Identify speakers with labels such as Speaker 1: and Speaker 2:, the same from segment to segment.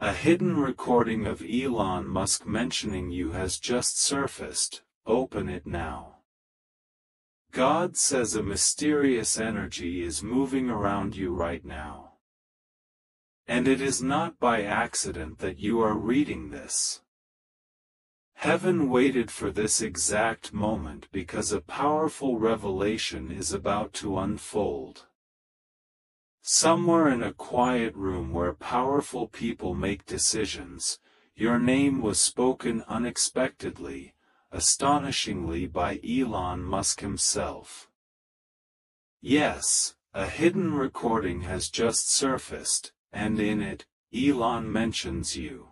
Speaker 1: A hidden recording of Elon Musk mentioning you has just surfaced. Open it now. God says a mysterious energy is moving around you right now. And it is not by accident that you are reading this. Heaven waited for this exact moment because a powerful revelation is about to unfold. Somewhere in a quiet room where powerful people make decisions, your name was spoken unexpectedly, astonishingly by Elon Musk himself. Yes, a hidden recording has just surfaced, and in it, Elon mentions you.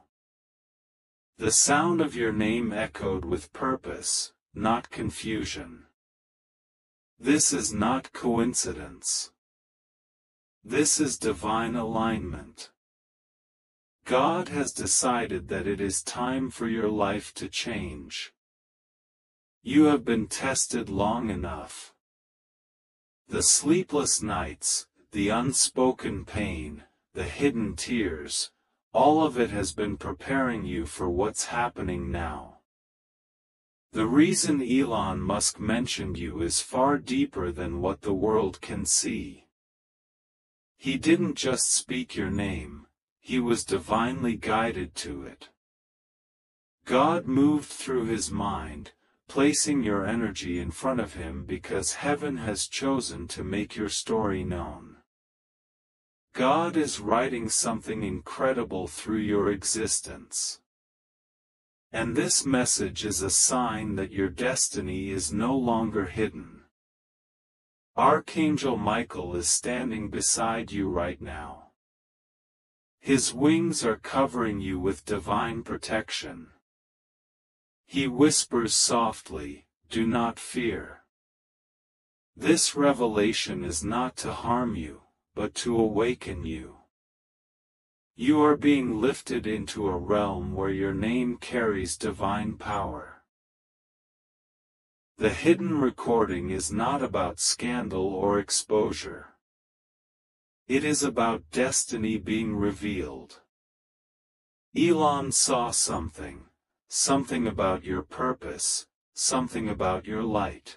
Speaker 1: The sound of your name echoed with purpose, not confusion. This is not coincidence. This is divine alignment. God has decided that it is time for your life to change. You have been tested long enough. The sleepless nights, the unspoken pain, the hidden tears, all of it has been preparing you for what's happening now. The reason Elon Musk mentioned you is far deeper than what the world can see. He didn't just speak your name, he was divinely guided to it. God moved through his mind, placing your energy in front of him because heaven has chosen to make your story known. God is writing something incredible through your existence. And this message is a sign that your destiny is no longer hidden. Archangel Michael is standing beside you right now. His wings are covering you with divine protection. He whispers softly, "Do not fear." This revelation is not to harm you, but to awaken you. You are being lifted into a realm where your name carries divine power. The hidden recording is not about scandal or exposure. It is about destiny being revealed. Elon saw something about your purpose, something about your light.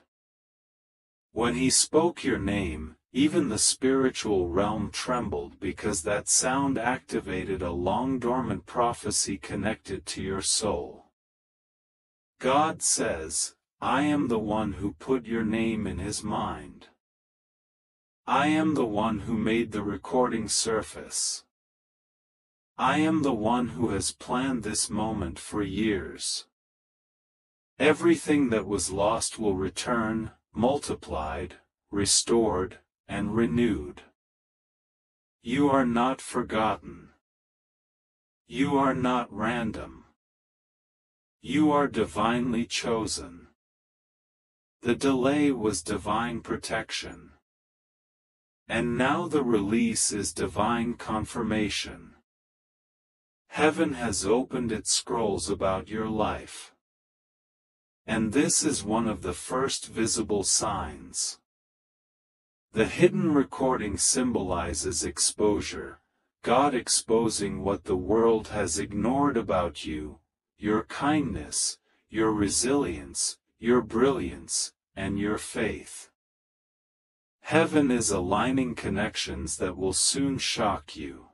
Speaker 1: When he spoke your name, even the spiritual realm trembled because that sound activated a long-dormant prophecy connected to your soul. God says, "I am the one who put your name in his mind. I am the one who made the recording surface. I am the one who has planned this moment for years. Everything that was lost will return, multiplied, restored, and renewed. You are not forgotten. You are not random. You are divinely chosen. The delay was divine protection. And now the release is divine confirmation. Heaven has opened its scrolls about your life. And this is one of the first visible signs. The hidden recording symbolizes exposure, God exposing what the world has ignored about you, your kindness, your resilience, your brilliance, and your faith. Heaven is aligning connections that will soon shock you.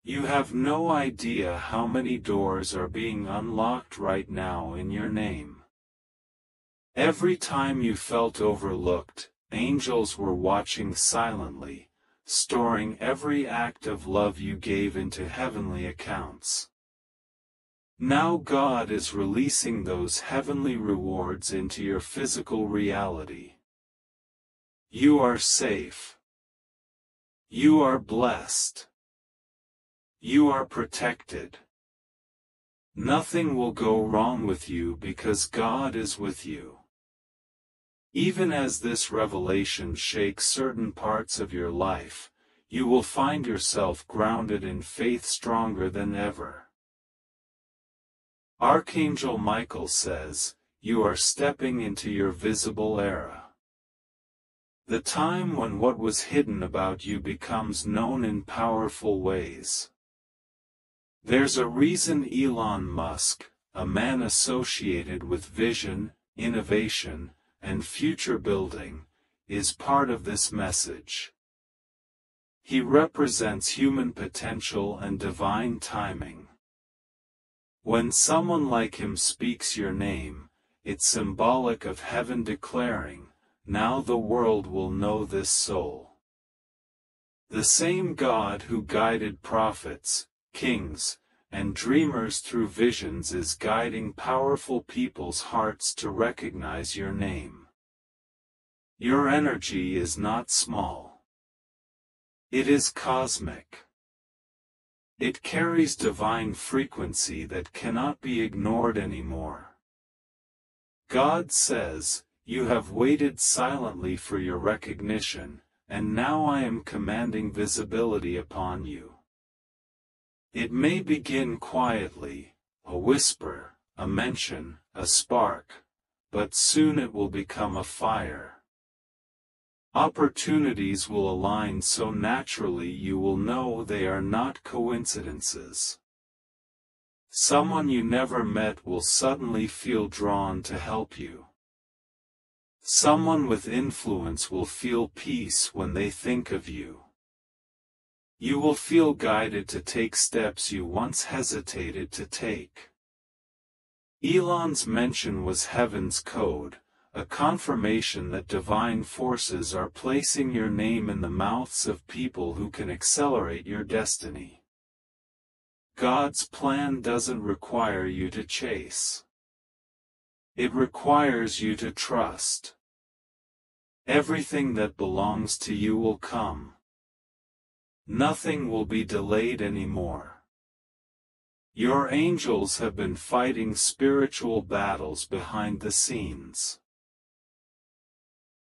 Speaker 1: You have no idea how many doors are being unlocked right now in your name. Every time you felt overlooked, angels were watching silently, storing every act of love you gave into heavenly accounts. Now God is releasing those heavenly rewards into your physical reality. You are safe. You are blessed. You are protected. Nothing will go wrong with you because God is with you. Even as this revelation shakes certain parts of your life, you will find yourself grounded in faith stronger than ever. Archangel Michael says, "You are stepping into your visible era." The time when what was hidden about you becomes known in powerful ways. There's a reason Elon Musk, a man associated with vision, innovation, and future building, is part of this message. He represents human potential and divine timing. When someone like him speaks your name, it's symbolic of heaven declaring, "Now the world will know this soul." The same God who guided prophets, kings, and dreamers through visions is guiding powerful people's hearts to recognize your name. Your energy is not small. It is cosmic. It carries divine frequency that cannot be ignored anymore. God says, "You have waited silently for your recognition, and now I am commanding visibility upon you." It may begin quietly, a whisper, a mention, a spark, but soon it will become a fire. Opportunities will align so naturally you will know they are not coincidences. Someone you never met will suddenly feel drawn to help you. Someone with influence will feel peace when they think of you. You will feel guided to take steps you once hesitated to take. Elon's mention was heaven's code, a confirmation that divine forces are placing your name in the mouths of people who can accelerate your destiny. God's plan doesn't require you to chase. It requires you to trust. Everything that belongs to you will come. Nothing will be delayed anymore. Your angels have been fighting spiritual battles behind the scenes.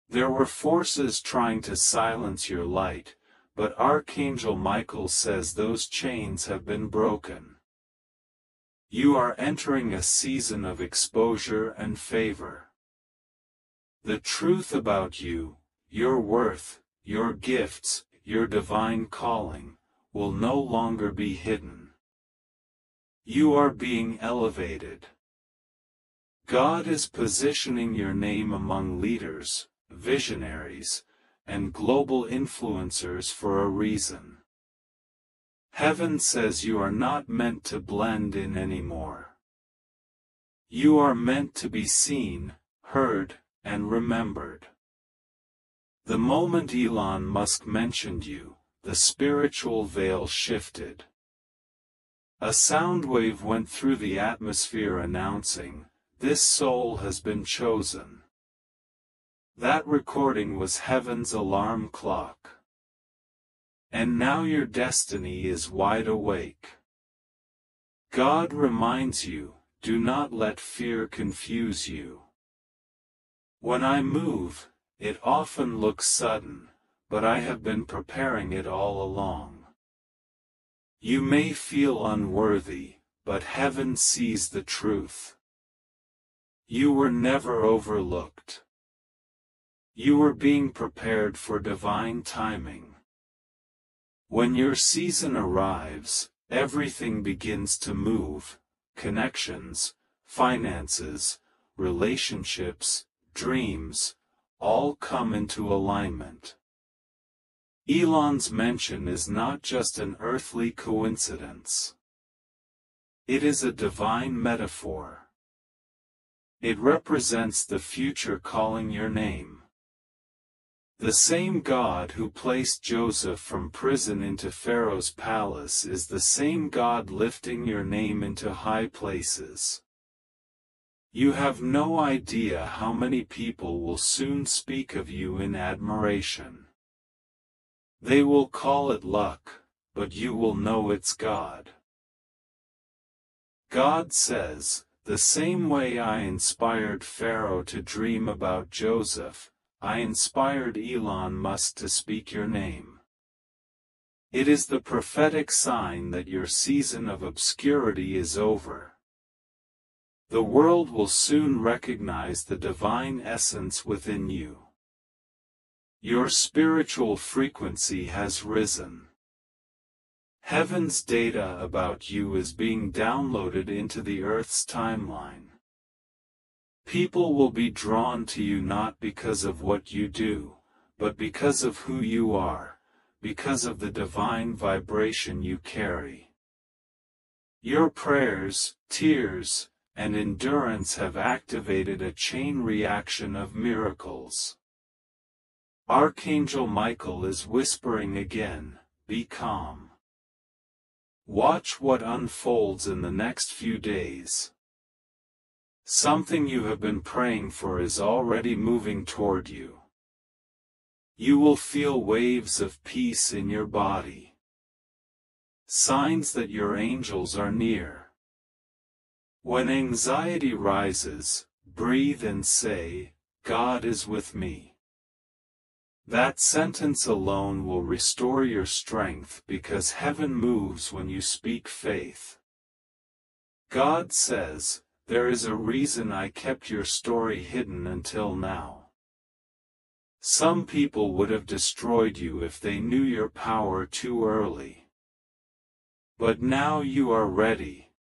Speaker 1: There were forces trying to silence your light, but Archangel Michael says those chains have been broken. You are entering a season of exposure and favor. The truth about you, your worth, your gifts, your divine calling, will no longer be hidden. You are being elevated. God is positioning your name among leaders, visionaries, and global influencers for a reason. Heaven says you are not meant to blend in anymore. You are meant to be seen, heard, and remembered. The moment Elon Musk mentioned you, the spiritual veil shifted. A sound wave went through the atmosphere announcing, "This soul has been chosen." That recording was heaven's alarm clock. And now your destiny is wide awake. God reminds you, do not let fear confuse you. When I move, it often looks sudden, but I have been preparing it all along. You may feel unworthy, but heaven sees the truth. You were never overlooked. You were being prepared for divine timing. When your season arrives, everything begins to move: connections, finances, relationships, dreams, all come into alignment. Elon's mention is not just an earthly coincidence. It is a divine metaphor. It represents the future calling your name. The same God who placed Joseph from prison into Pharaoh's palace is the same God lifting your name into high places. You have no idea how many people will soon speak of you in admiration. They will call it luck, but you will know it's God. God says, "The same way I inspired Pharaoh to dream about Joseph, I inspired Elon Musk to speak your name." It is the prophetic sign that your season of obscurity is over. The world will soon recognize the divine essence within you. Your spiritual frequency has risen. Heaven's data about you is being downloaded into the Earth's timeline. People will be drawn to you not because of what you do, but because of who you are, because of the divine vibration you carry. Your prayers, tears, and endurance have activated a chain reaction of miracles. Archangel Michael is whispering again, be calm. Watch what unfolds in the next few days. Something you have been praying for is already moving toward you. You will feel waves of peace in your body. Signs that your angels are near. When anxiety rises, breathe and say, God is with me. That sentence alone will restore your strength because heaven moves when you speak faith. God says, there is a reason I kept your story hidden until now. Some people would have destroyed you if they knew your power too early. But now you are ready.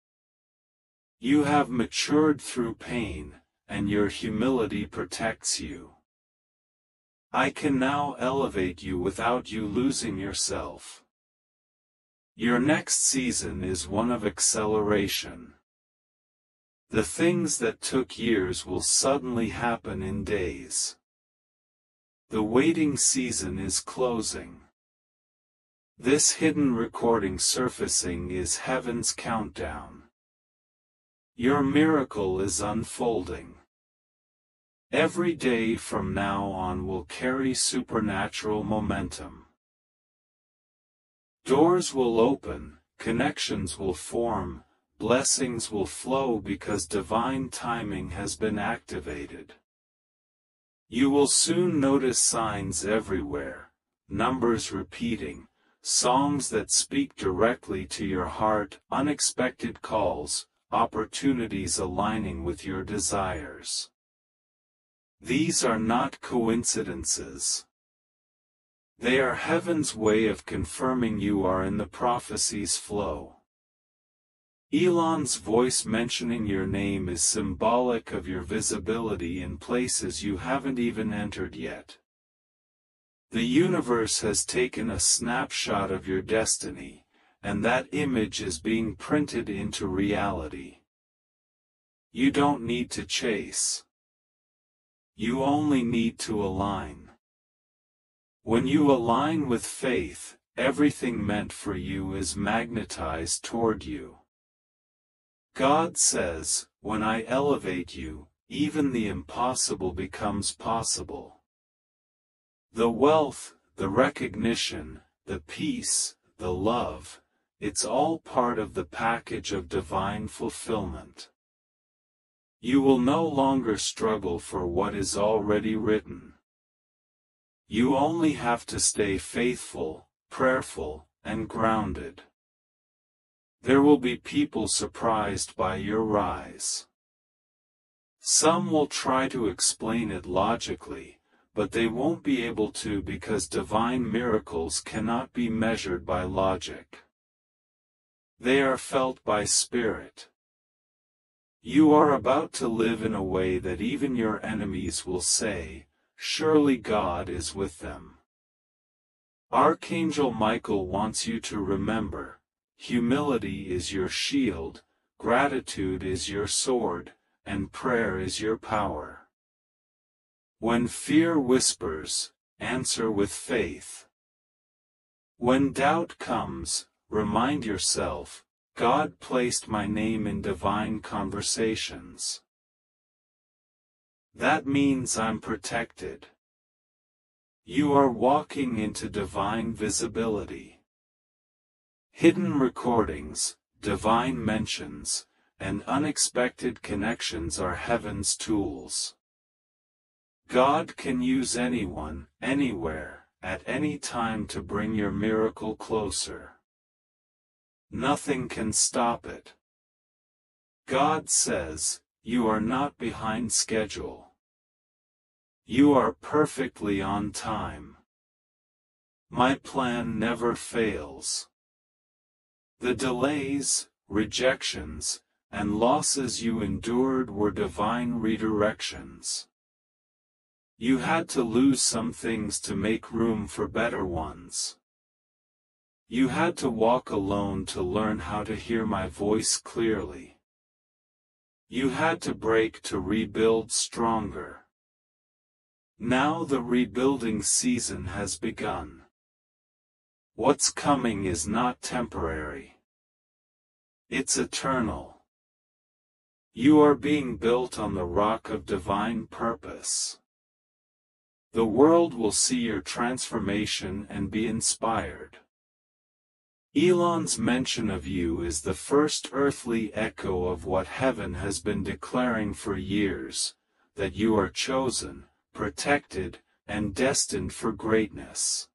Speaker 1: You have matured through pain, and your humility protects you. I can now elevate you without you losing yourself. Your next season is one of acceleration. The things that took years will suddenly happen in days. The waiting season is closing. This hidden recording surfacing is heaven's countdown. Your miracle is unfolding. Every day from now on will carry supernatural momentum. Doors will open, connections will form, blessings will flow because divine timing has been activated. You will soon notice signs everywhere, numbers repeating, songs that speak directly to your heart, unexpected calls, opportunities aligning with your desires. These are not coincidences. They are heaven's way of confirming you are in the prophecy's flow. Elon's voice mentioning your name is symbolic of your visibility in places you haven't even entered yet. The universe has taken a snapshot of your destiny, and that image is being printed into reality. You don't need to chase. You only need to align. When you align with faith, everything meant for you is magnetized toward you. God says, when I elevate you, even the impossible becomes possible. The wealth, the recognition, the peace, the love, it's all part of the package of divine fulfillment. You will no longer struggle for what is already written. You only have to stay faithful, prayerful, and grounded. There will be people surprised by your rise. Some will try to explain it logically, but they won't be able to because divine miracles cannot be measured by logic. They are felt by spirit. You are about to live in a way that even your enemies will say, surely God is with them. Archangel Michael wants you to remember, humility is your shield, gratitude is your sword, and prayer is your power. When fear whispers, answer with faith. When doubt comes, remind yourself, God placed my name in divine conversations. That means I'm protected. You are walking into divine visibility. Hidden recordings, divine mentions, and unexpected connections are heaven's tools. God can use anyone, anywhere, at any time to bring your miracle closer. Nothing can stop it. God says, you are not behind schedule. You are perfectly on time. My plan never fails. The delays, rejections, and losses you endured were divine redirections. You had to lose some things to make room for better ones. You had to walk alone to learn how to hear my voice clearly. You had to break to rebuild stronger. Now the rebuilding season has begun. What's coming is not temporary. It's eternal. You are being built on the rock of divine purpose. The world will see your transformation and be inspired. Elon's mention of you is the first earthly echo of what heaven has been declaring for years, that you are chosen, protected, and destined for greatness.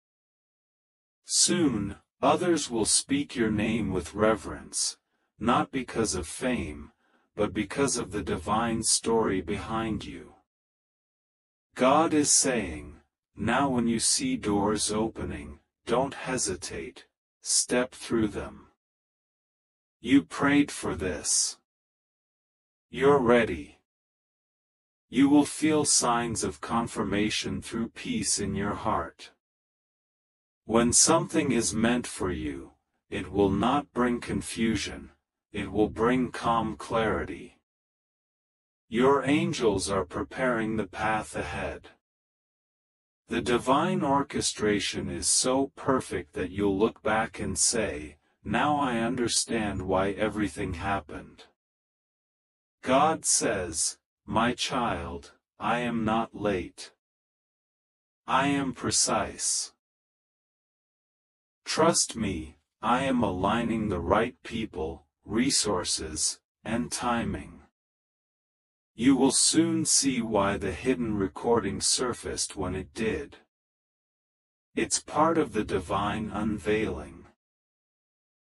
Speaker 1: Soon, others will speak your name with reverence, not because of fame, but because of the divine story behind you. God is saying, now when you see doors opening, don't hesitate, step through them. You prayed for this. You're ready. You will feel signs of confirmation through peace in your heart. When something is meant for you, it will not bring confusion, it will bring calm clarity. Your angels are preparing the path ahead. The divine orchestration is so perfect that you'll look back and say, now I understand why everything happened. God says, my child, I am not late. I am precise. Trust me, I am aligning the right people, resources, and timing. You will soon see why the hidden recording surfaced when it did. It's part of the divine unveiling.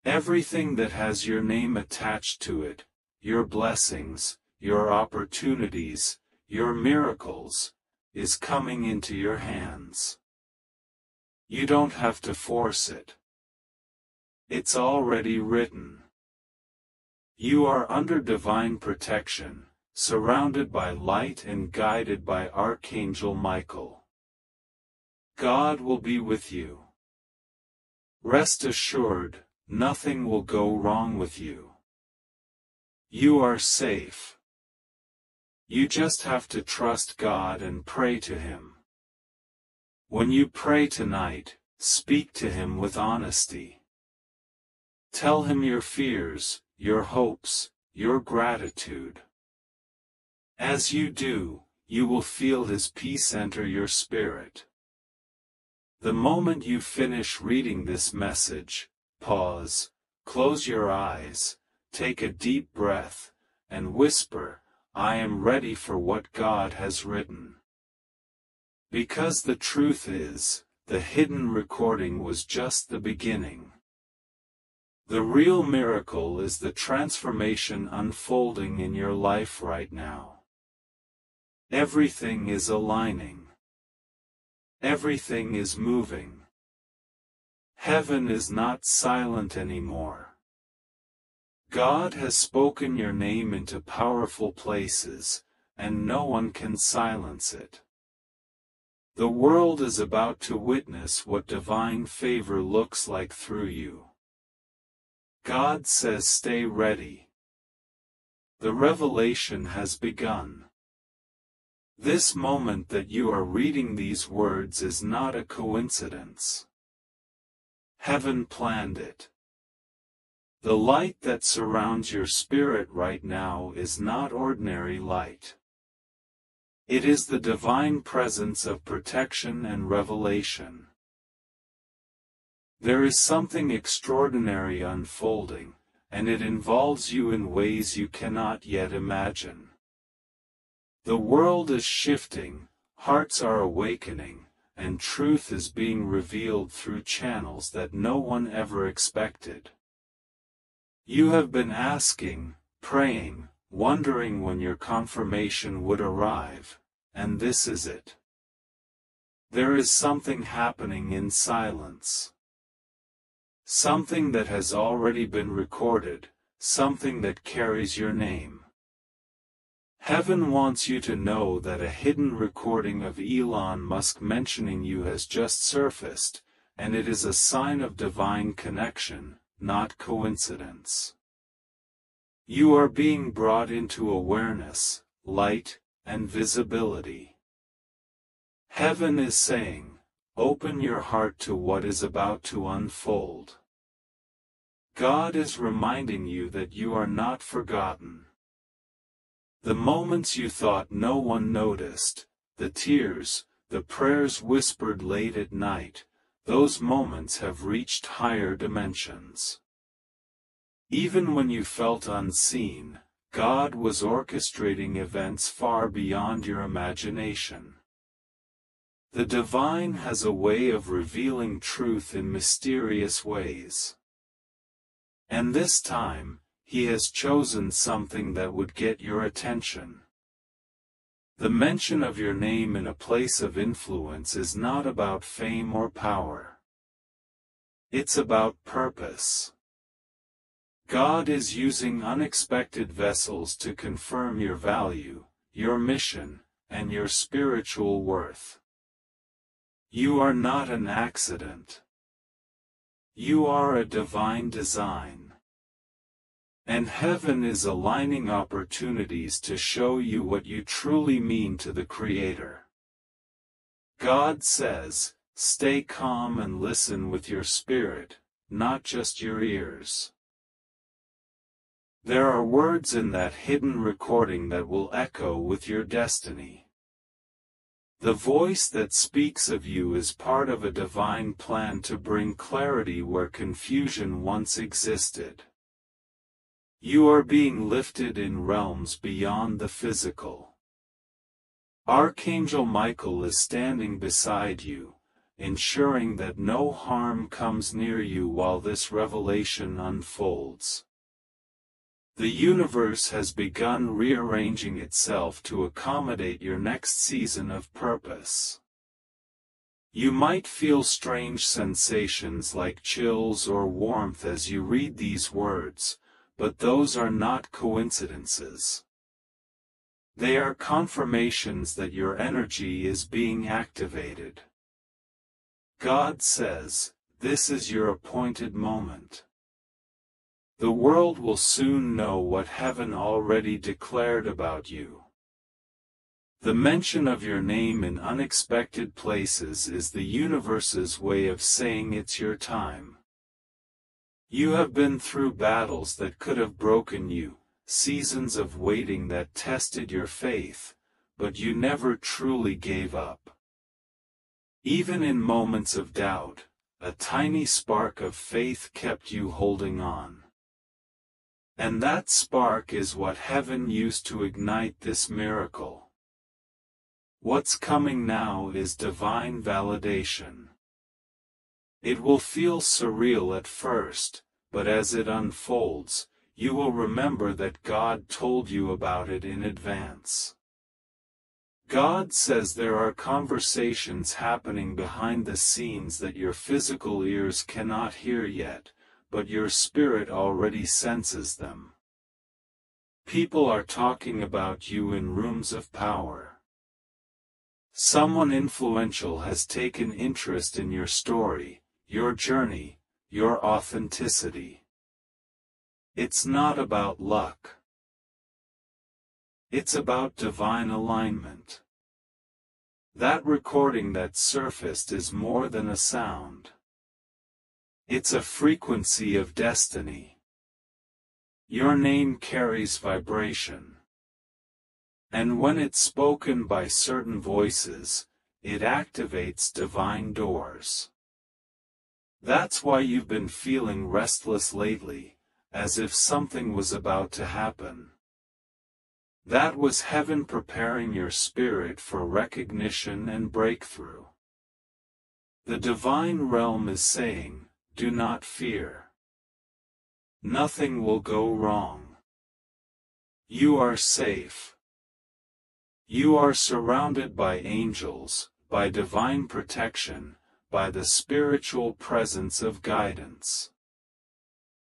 Speaker 1: Everything that has your name attached to it, your blessings, your opportunities, your miracles, is coming into your hands. You don't have to force it. It's already written. You are under divine protection, surrounded by light and guided by Archangel Michael. God will be with you. Rest assured, nothing will go wrong with you. You are safe. You just have to trust God and pray to Him. When you pray tonight, speak to Him with honesty. Tell Him your fears, your hopes, your gratitude. As you do, you will feel His peace enter your spirit. The moment you finish reading this message, pause, close your eyes, take a deep breath, and whisper, I am ready for what God has written. Because the truth is, the hidden recording was just the beginning. The real miracle is the transformation unfolding in your life right now. Everything is aligning. Everything is moving. Heaven is not silent anymore. God has spoken your name into powerful places, and no one can silence it. The world is about to witness what divine favor looks like through you. God says stay ready. The revelation has begun. This moment that you are reading these words is not a coincidence. Heaven planned it. The light that surrounds your spirit right now is not ordinary light. It is the divine presence of protection and revelation. There is something extraordinary unfolding, and it involves you in ways you cannot yet imagine. The world is shifting, hearts are awakening, and truth is being revealed through channels that no one ever expected. You have been asking, praying, wondering when your confirmation would arrive, and this is it. There is something happening in silence. something that has already been recorded, something that carries your name. Heaven wants you to know that a hidden recording of Elon Musk mentioning you has just surfaced, and it is a sign of divine connection, not coincidence. You are being brought into awareness, light, and visibility. Heaven is saying, open your heart to what is about to unfold. God is reminding you that you are not forgotten. The moments you thought no one noticed, the tears, the prayers whispered late at night, those moments have reached higher dimensions. Even when you felt unseen, God was orchestrating events far beyond your imagination. The divine has a way of revealing truth in mysterious ways. And this time, He has chosen something that would get your attention. The mention of your name in a place of influence is not about fame or power. It's about purpose. God is using unexpected vessels to confirm your value, your mission, and your spiritual worth. You are not an accident. You are a divine design. And heaven is aligning opportunities to show you what you truly mean to the Creator. God says, stay calm and listen with your spirit, not just your ears. There are words in that hidden recording that will echo with your destiny. The voice that speaks of you is part of a divine plan to bring clarity where confusion once existed. You are being lifted in realms beyond the physical. Archangel Michael is standing beside you, ensuring that no harm comes near you while this revelation unfolds. The universe has begun rearranging itself to accommodate your next season of purpose. You might feel strange sensations like chills or warmth as you read these words, but those are not coincidences. They are confirmations that your energy is being activated. God says, this is your appointed moment. The world will soon know what heaven already declared about you. The mention of your name in unexpected places is the universe's way of saying it's your time. You have been through battles that could have broken you, seasons of waiting that tested your faith, but you never truly gave up. Even in moments of doubt, a tiny spark of faith kept you holding on. And that spark is what heaven used to ignite this miracle. What's coming now is divine validation. It will feel surreal at first, but as it unfolds, you will remember that God told you about it in advance. God says there are conversations happening behind the scenes that your physical ears cannot hear yet, but your spirit already senses them. People are talking about you in rooms of power. Someone influential has taken interest in your story, your journey, your authenticity. It's not about luck. It's about divine alignment. That recording that surfaced is more than a sound. It's a frequency of destiny. Your name carries vibration. And when it's spoken by certain voices, it activates divine doors. That's why you've been feeling restless lately, as if something was about to happen. That was heaven preparing your spirit for recognition and breakthrough. The divine realm is saying, do not fear. Nothing will go wrong. You are safe. You are surrounded by angels, by divine protection, by the spiritual presence of guidance.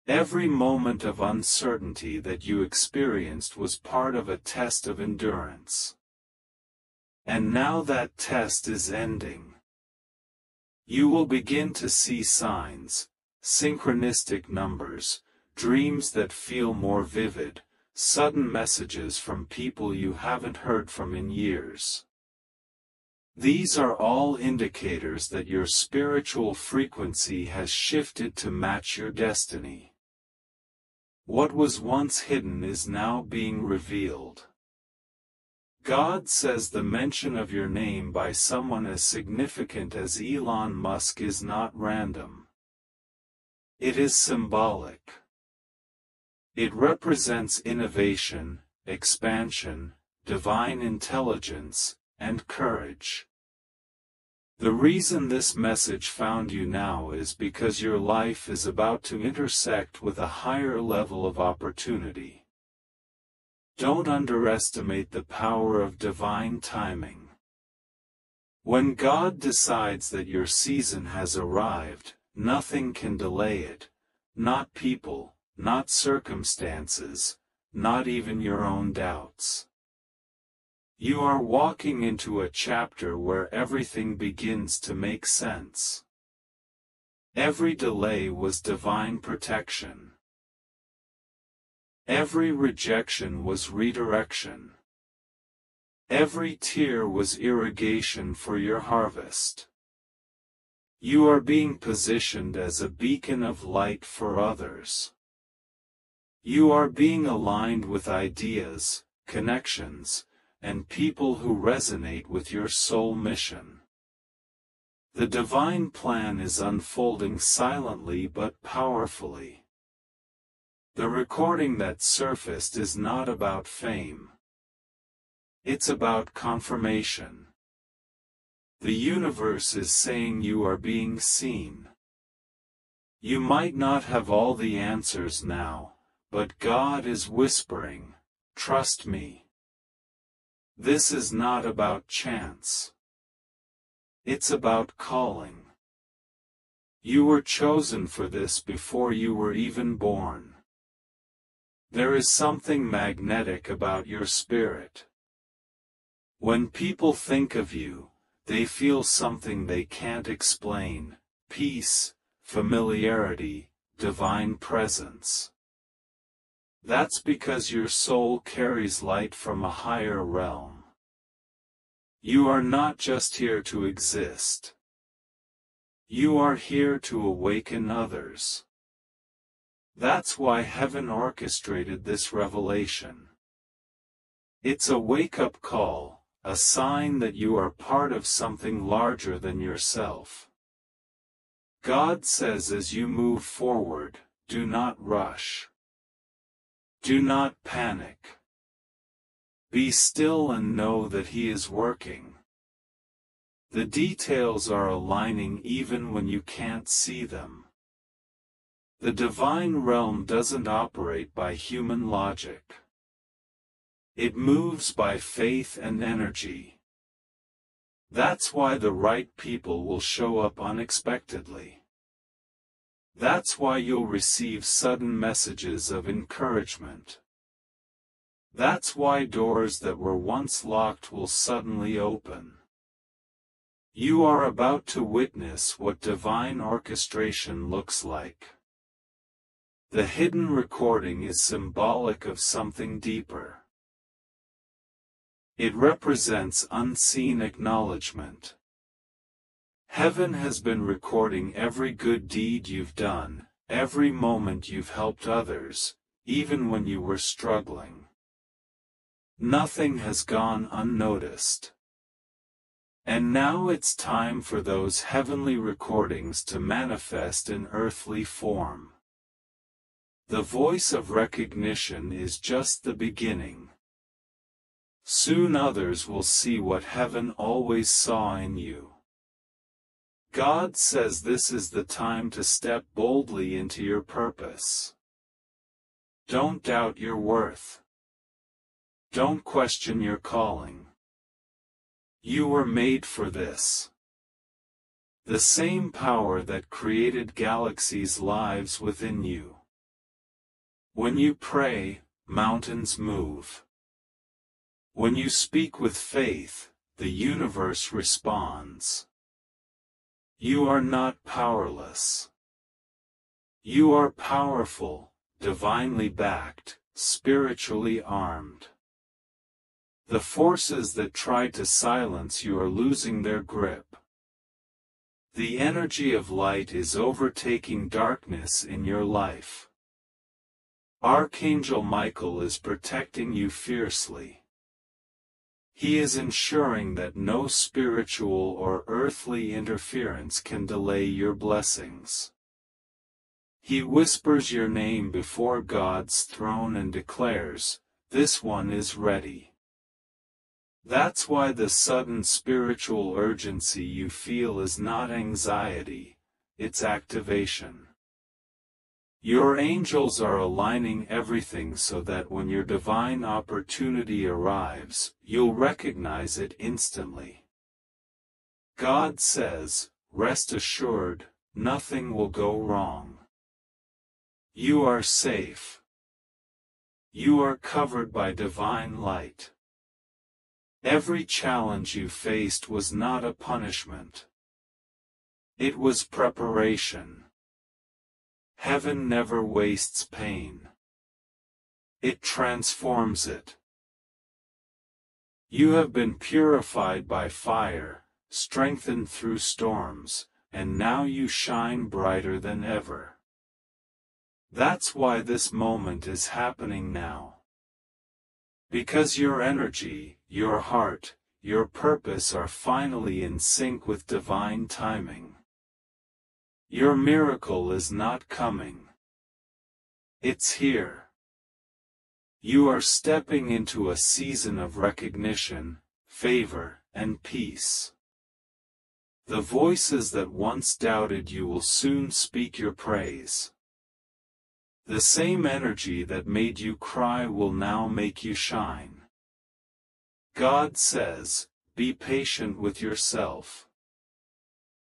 Speaker 1: Every moment of uncertainty that you experienced was part of a test of endurance. And now that test is ending. You will begin to see signs, synchronistic numbers, dreams that feel more vivid, sudden messages from people you haven't heard from in years. These are all indicators that your spiritual frequency has shifted to match your destiny. What was once hidden is now being revealed. God says the mention of your name by someone as significant as Elon Musk is not random. It is symbolic. It represents innovation, expansion, divine intelligence, and courage. The reason this message found you now is because your life is about to intersect with a higher level of opportunity. Don't underestimate the power of divine timing. When God decides that your season has arrived, nothing can delay it, not people, not circumstances, not even your own doubts. You are walking into a chapter where everything begins to make sense. Every delay was divine protection. Every rejection was redirection. Every tear was irrigation for your harvest. You are being positioned as a beacon of light for others. You are being aligned with ideas, connections, and people who resonate with your soul mission. The divine plan is unfolding silently but powerfully. The recording that surfaced is not about fame. It's about confirmation. The universe is saying you are being seen. You might not have all the answers now, but God is whispering, "Trust me." This is not about chance. It's about calling. You were chosen for this before you were even born. There is something magnetic about your spirit. When people think of you, they feel something they can't explain: peace, familiarity, divine presence. That's because your soul carries light from a higher realm. You are not just here to exist. You are here to awaken others. That's why heaven orchestrated this revelation. It's a wake-up call, a sign that you are part of something larger than yourself. God says as you move forward, do not rush. Do not panic. Be still and know that He is working. The details are aligning even when you can't see them. The divine realm doesn't operate by human logic. It moves by faith and energy. That's why the right people will show up unexpectedly. That's why you'll receive sudden messages of encouragement. That's why doors that were once locked will suddenly open. You are about to witness what divine orchestration looks like. The hidden recording is symbolic of something deeper. It represents unseen acknowledgement. Heaven has been recording every good deed you've done, every moment you've helped others, even when you were struggling. Nothing has gone unnoticed. And now it's time for those heavenly recordings to manifest in earthly form. The voice of recognition is just the beginning. Soon others will see what heaven always saw in you. God says this is the time to step boldly into your purpose. Don't doubt your worth. Don't question your calling. You were made for this. The same power that created galaxies lives within you. When you pray, mountains move. When you speak with faith, the universe responds. You are not powerless. You are powerful, divinely backed, spiritually armed. The forces that try to silence you are losing their grip. The energy of light is overtaking darkness in your life. Archangel Michael is protecting you fiercely. He is ensuring that no spiritual or earthly interference can delay your blessings. He whispers your name before God's throne and declares, "This one is ready." That's why the sudden spiritual urgency you feel is not anxiety, it's activation. Your angels are aligning everything so that when your divine opportunity arrives, you'll recognize it instantly. God says, "Rest assured, nothing will go wrong. You are safe. You are covered by divine light. Every challenge you faced was not a punishment. It was preparation. Heaven never wastes pain. It transforms it. You have been purified by fire, strengthened through storms, and now you shine brighter than ever. That's why this moment is happening now. Because your energy, your heart, your purpose are finally in sync with divine timing. Your miracle is not coming. It's here. You are stepping into a season of recognition, favor, and peace. The voices that once doubted you will soon speak your praise. The same energy that made you cry will now make you shine. God says, "Be patient with yourself.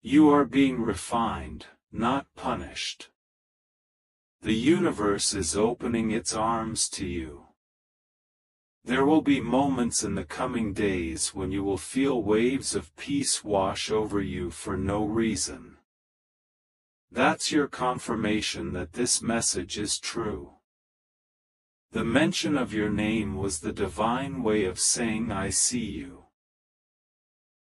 Speaker 1: You are being refined, not punished." The universe is opening its arms to you. There will be moments in the coming days when you will feel waves of peace wash over you for no reason. That's your confirmation that this message is true. The mention of your name was the divine way of saying, "I see you."